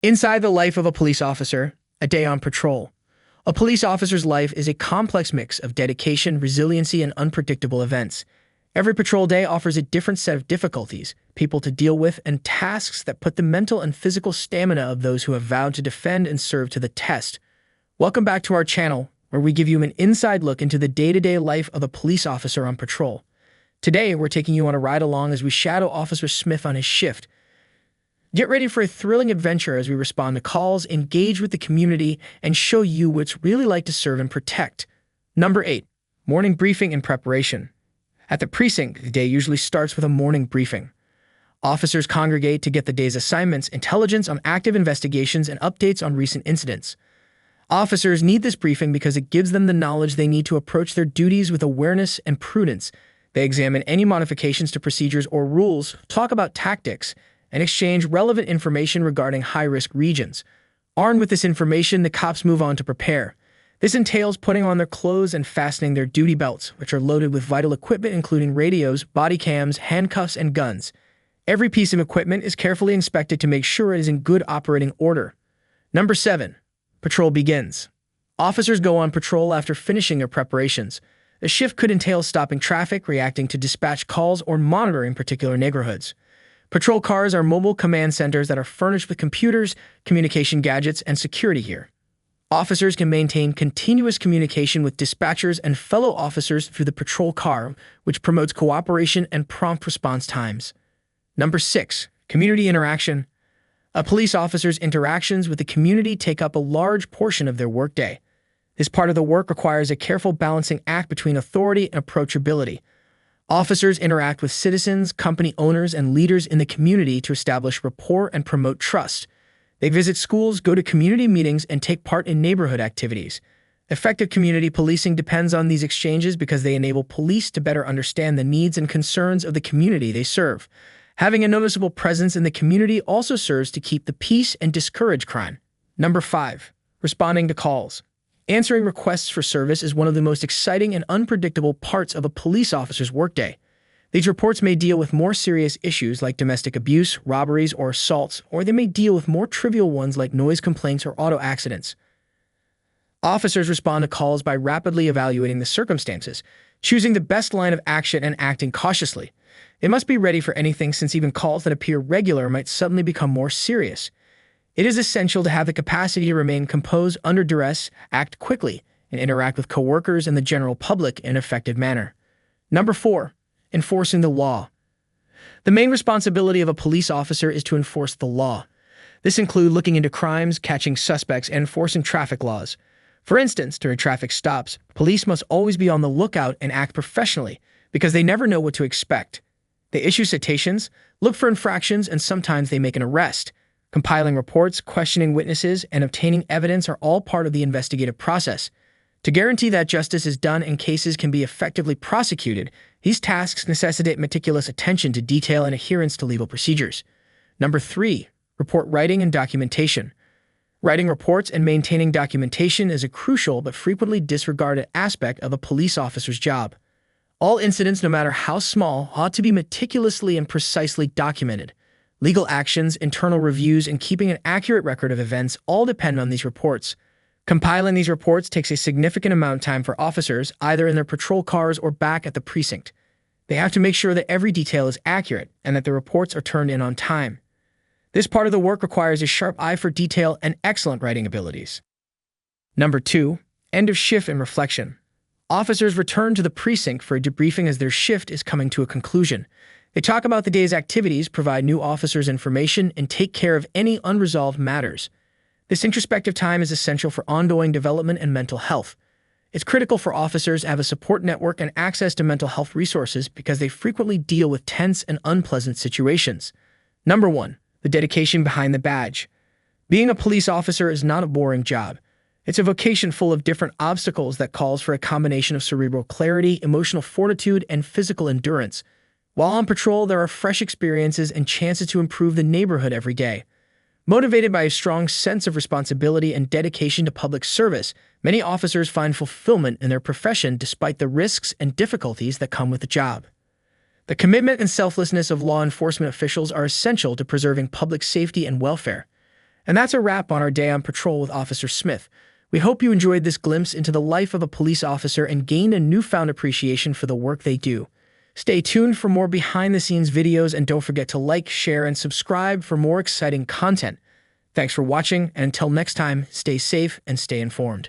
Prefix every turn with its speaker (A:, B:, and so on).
A: Inside the life of a police officer, a day on patrol. A police officer's life is a complex mix of dedication, resiliency, and unpredictable events. Every patrol day offers a different set of difficulties, people to deal with, and tasks that put the mental and physical stamina of those who have vowed to defend and serve to the test. Welcome back to our channel, where we give you an inside look into the day-to-day life of a police officer on patrol. Today, we're taking you on a ride along as we shadow Officer Smith on his shift. Get ready for a thrilling adventure as we respond to calls, engage with the community, and show you what it's really like to serve and protect. Number 8. Morning briefing and preparation. At the precinct, the day usually starts with a morning briefing. Officers congregate to get the day's assignments, intelligence on active investigations, and updates on recent incidents. Officers need this briefing because it gives them the knowledge they need to approach their duties with awareness and prudence. They examine any modifications to procedures or rules, talk about tactics, and exchange relevant information regarding high-risk regions. Armed with this information, the cops move on to prepare. This entails putting on their clothes and fastening their duty belts, which are loaded with vital equipment including radios, body cams, handcuffs, and guns. Every piece of equipment is carefully inspected to make sure it is in good operating order. Number 7. Patrol begins. Officers go on patrol after finishing their preparations. A shift could entail stopping traffic, reacting to dispatch calls, or monitoring particular neighborhoods. Patrol cars are mobile command centers that are furnished with computers, communication gadgets, and security gear. Officers can maintain continuous communication with dispatchers and fellow officers through the patrol car, which promotes cooperation and prompt response times. Number 6. Community interaction. A police officer's interactions with the community take up a large portion of their workday. This part of the work requires a careful balancing act between authority and approachability. Officers interact with citizens, company owners, and leaders in the community to establish rapport and promote trust. They visit schools, go to community meetings, and take part in neighborhood activities. Effective community policing depends on these exchanges because they enable police to better understand the needs and concerns of the community they serve. Having a noticeable presence in the community also serves to keep the peace and discourage crime. Number 5. Responding to calls. Answering requests for service is one of the most exciting and unpredictable parts of a police officer's workday. These reports may deal with more serious issues like domestic abuse, robberies, or assaults, or they may deal with more trivial ones like noise complaints or auto accidents. Officers respond to calls by rapidly evaluating the circumstances, choosing the best line of action and acting cautiously. They must be ready for anything since even calls that appear regular might suddenly become more serious. It is essential to have the capacity to remain composed under duress, act quickly, and interact with coworkers and the general public in an effective manner. Number 4. Enforcing the law. The main responsibility of a police officer is to enforce the law. This includes looking into crimes, catching suspects, and enforcing traffic laws. For instance, during traffic stops, police must always be on the lookout and act professionally because they never know what to expect. They issue citations, look for infractions, and sometimes they make an arrest. Compiling reports, questioning witnesses, and obtaining evidence are all part of the investigative process. To guarantee that justice is done and cases can be effectively prosecuted, these tasks necessitate meticulous attention to detail and adherence to legal procedures. Number 3. Report writing and documentation. Writing reports and maintaining documentation is a crucial but frequently disregarded aspect of a police officer's job. All incidents, no matter how small, ought to be meticulously and precisely documented. Legal actions, internal reviews, and keeping an accurate record of events all depend on these reports. Compiling these reports takes a significant amount of time for officers, either in their patrol cars or back at the precinct. They have to make sure that every detail is accurate and that the reports are turned in on time. This part of the work requires a sharp eye for detail and excellent writing abilities. Number 2. End of shift and reflection. Officers return to the precinct for a debriefing as their shift is coming to a conclusion. They talk about the day's activities, provide new officers information, and take care of any unresolved matters. This introspective time is essential for ongoing development and mental health. It's critical for officers to have a support network and access to mental health resources because they frequently deal with tense and unpleasant situations. Number 1. The dedication behind the badge. Being a police officer is not a boring job. It's a vocation full of different obstacles that calls for a combination of cerebral clarity, emotional fortitude, and physical endurance. While on patrol, there are fresh experiences and chances to improve the neighborhood every day. Motivated by a strong sense of responsibility and dedication to public service, many officers find fulfillment in their profession despite the risks and difficulties that come with the job. The commitment and selflessness of law enforcement officials are essential to preserving public safety and welfare. And that's a wrap on our day on patrol with Officer Smith. We hope you enjoyed this glimpse into the life of a police officer and gained a newfound appreciation for the work they do. Stay tuned for more behind-the-scenes videos and don't forget to like, share, and subscribe for more exciting content. Thanks for watching, and until next time, stay safe and stay informed.